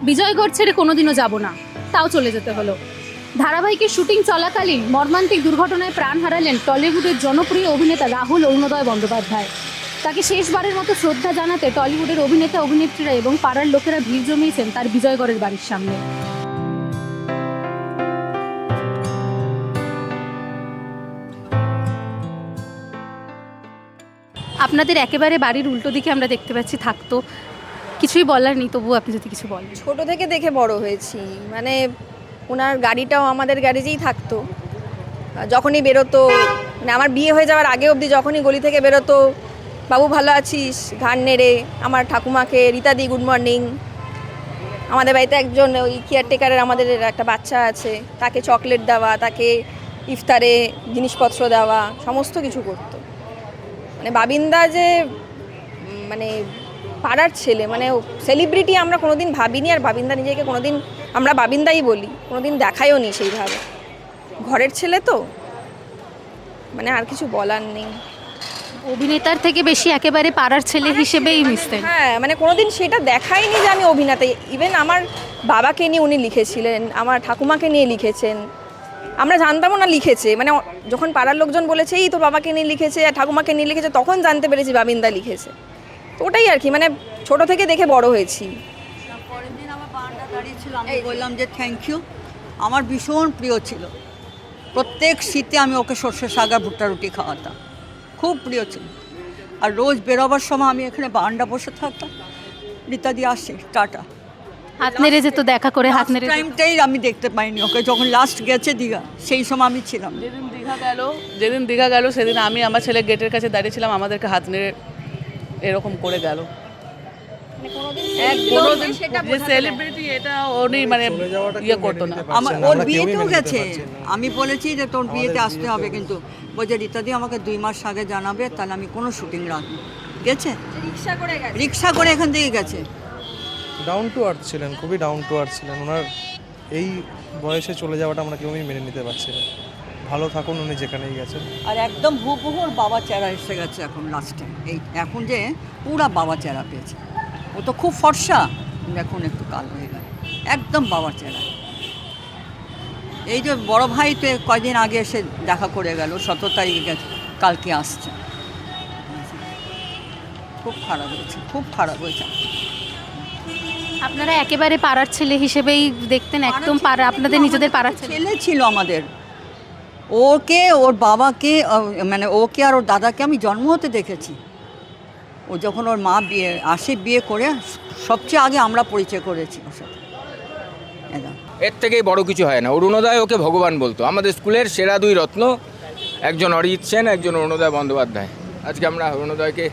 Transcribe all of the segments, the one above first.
বিজয়গড় ছেড়ে কোনোদিনও যাব না, তাও চলে যেতে হলো। ধারাবাহিকের শুটিং চলাকালীন মর্মান্তিক দুর্ঘটনায় প্রাণ হারালেন টলিউডের জনপ্রিয় অভিনেতা রাহুল অরুণোদয় বন্দ্যোপাধ্যায়। তাকে শেষবারের মতো শ্রদ্ধা জানাতে টলিউডের অভিনেতা অভিনেত্রীরা এবং পাড়ার লোকেরা ভিড় জমিয়েছেন তার বিজয়গড়ের বাড়ির সামনে। আপনাদের একেবারে বাড়ির উল্টো দিকে আমরা দেখতে পাচ্ছি থাকতো, কিছুই বলার নেই, তবু আপনি যদি কিছু বলেন। ছোট থেকে দেখে বড় হয়েছি, মানে ওনার গাড়িটাও আমাদের গ্যারেজেই থাকতো। যখনই বেরোতো, মানে আমার বিয়ে হয়ে যাওয়ার আগে অবধি যখনই গলি থেকে বেরোতো, বাবু ভালো আছিস, ঘাড় নেড়ে আমার ঠাকুমাকে রীতাদি গুড মর্নিং। আমাদের বাড়িতে একজন ওই কেয়ারটেকারের আমাদের একটা বাচ্চা আছে, তাকে চকলেট দেওয়া, তাকে ইফতারে জিনিসপত্র দেওয়া, সমস্ত কিছু করতো। মানে বাবিন্দা যে মানে পাড়ার ছেলে, মানে সেলিব্রিটি আমরা কোনোদিন ভাবিনি, আর বাবিন্দা নিজেকে কোনোদিন, আমরা বাবিন্দাই বলি, কোনোদিন দেখাইও নি সেইভাবে। ঘরের ছেলে তো, মানে আর কিছু বলার নেই। অভিনেতার থেকে বেশি একেবারে পাড়ার ছেলে হিসেবেই মিশতেন। হ্যাঁ, মানে কোনোদিন সেটা দেখাইনি যে আমি অভিনেতা। ইভেন আমার বাবাকে নিয়ে উনি লিখেছিলেন, আমার ঠাকুমাকে নিয়ে লিখেছেন, আমরা জানতামও না লিখেছে। মানে যখন পাড়ার লোকজন বলেছে এই তোর বাবাকে নিয়ে লিখেছে আর ঠাকুমাকে নিয়ে লিখেছে, তখন জানতে পেরেছি বাবিন্দা লিখেছে। তো ওটাই আর কি, মানে ছোট থেকে দেখে বড় হয়েছি। পরের দিন আমার বারান্দা দাঁড়িয়ে ছিল, আমি বললাম যে থ্যাংক ইউ। আমার ভীষণ প্রিয় ছিল, প্রত্যেক শীতে আমি ওকে সর্ষে শাক আর ভুট্টা রুটি খাওয়াতাম, খুব প্রিয় ছিল। আর রোজ বেরোবার সময় আমি এখানে বারান্দা বসে থাকতাম, রীতাদি আসে টাটা, হাত নেড়ে যেত, দেখা করে হাত নেড়ে যেত। টাইমটাই আমি দেখতে পাইনি ওকে, যখন লাস্ট গেছে দীঘা সেই সময় আমি ছিলাম। যেদিন দীঘা গেল সেদিন আমি আমার ছেলে গেটের কাছে দাঁড়িয়েছিলাম, আমাদেরকে হাত নেড়ে এরকম করে গেল। কোনোদিন যে সেলিব্রিটি এটা উনি মানে ইয়ে করতো না। আমার ওর বিয়েতেও গেছে, আমি বলেছি যে তোর বিয়েতে আসতে হবে, কিন্তু বলছে রীতাদি আমাকে 2 মাস আগে জানাবে, তাহলে আমি কোনো শুটিং রাখবো। গেছে রিক্সা করে এখান থেকে গেছে। ডাউন টু আর্থ ছিলেন, খুবই ডাউন টু আর্থ ছিলেন। ওনার এই বয়সে চলে যাওয়াটা আমরা কেউই মেনে নিতে পারছি না। ভালো থাকুন উনি যেখানেই গেছেন। আর একদম হুবহু ওর বাবা চেহারা এসে গেছে এখন লাস্টে, এই এখন যে পুরা বাবা চেহারা পেয়েছে। ও তো খুব ফর্সা, এখন একটু কালো হয়ে গেল, একদম বাবার চেহারা। এই যে বড় ভাই তো কয়দিন আগে এসে দেখা করে গেল, 17 তারিখে গেছে, কালকে আসছে। খুব খারাপ হয়েছে, খুব খারাপ হয়েছে। আপনারা একেবারে পাড়ার ছেলে হিসেবেই দেখতেন, একদম পাড়া, আপনাদের নিজেদের পাড়ার ছেলে ছিল আমাদের। ওকে, ওর বাবাকে, মানে ওকে আর ওর দাদাকে আমি জন্ম হতে দেখেছি। ও যখন ওর মা বিয়ে করে, সবচেয়ে আগে আমরা পরিচয় করেছি ওর সাথে। এর থেকেই বড় কিছু হয় না। অরুণোদয় ওকে ভগবান বলতো। আমাদের স্কুলের সেরা 2 রত্ন, একজন অরিজিৎ সেন, একজন অরুণোদয় বন্দ্যোপাধ্যায়। আজকে আমরা অরুণোদয়কে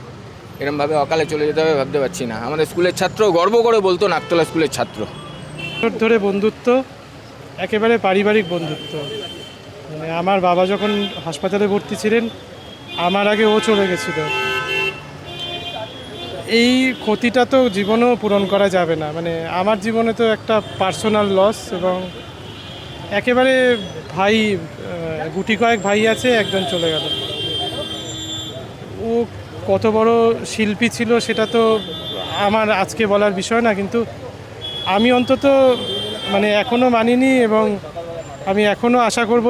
এরমভাবে অকালে চলে যেতে হবে ভাবতে পারছি না। আমাদের স্কুলের ছাত্র গর্ব করে বলতো নাকতলা স্কুলের ছাত্র। ধরে বন্ধুত্ব, একেবারে পারিবারিক বন্ধুত্ব। মানে আমার বাবা যখন হাসপাতালে ভর্তি ছিলেন, আমার আগে ও চলে গেছিল। এই ক্ষতিটা তো জীবনেও পূরণ করা যাবে না। মানে আমার জীবনে তো একটা পার্সোনাল লস, এবং একেবারে ভাই, গুটি কয়েক ভাই আছে, একজন চলে গেল। ও কত বড় শিল্পী ছিল সেটা তো আমার আজকে বলার বিষয় না, কিন্তু আমি অন্তত মানে এখনও মানিনি, এবং আমি এখনও আশা করব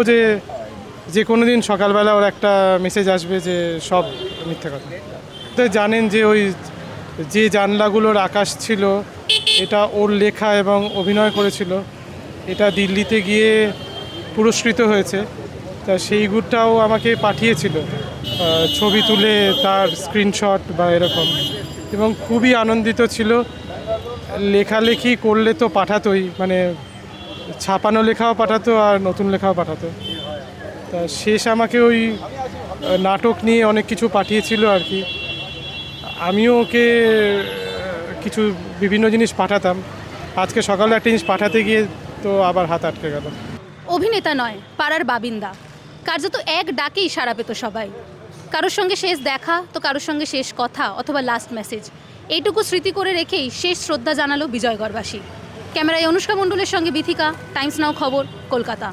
যে কোনো দিন সকালবেলা ওর একটা মেসেজ আসবে যে সব মিথ্যা কথা। তো জানেন যে ওই যে জানলাগুলোর আকাশ ছিল, এটা ওর লেখা এবং অভিনয় করেছিল। এটা দিল্লিতে গিয়ে পুরস্কৃত হয়েছে, তা সেইগুলোটাও আমাকে পাঠিয়েছিল, ছবি তুলে তার স্ক্রিনশট বা এরকম, এবং খুবই আনন্দিত ছিল। লেখালেখি করলে তো পাঠাতোই, মানে ছাপানো লেখাও পাঠাতো আর নতুন লেখাও পাঠাতো। তা শেষ আমাকে ওই নাটক নিয়ে অনেক কিছু পাঠিয়েছিল আর কি। আমিও ওকে কিছু বিভিন্ন জিনিস পাঠাতাম। আজকে সকালে একটা জিনিস পাঠাতে গিয়ে তো আবার হাত আটকে গেল। অভিনেতা নয়, পাড়ার বাবিন্দা, কার্যত এক ডাকেই সাড়া পেত সবাই। কারোর সঙ্গে শেষ দেখা তো কারোর সঙ্গে শেষ কথা অথবা লাস্ট মেসেজ, এইটুকু স্মৃতি করে রেখেই শেষ শ্রদ্ধা জানালো বিজয়গড়বাসী। ক্যামেরায় অনুষ্কা মণ্ডলের সঙ্গে বিথিকা, টাইমস নাও খবর, কলকাতা।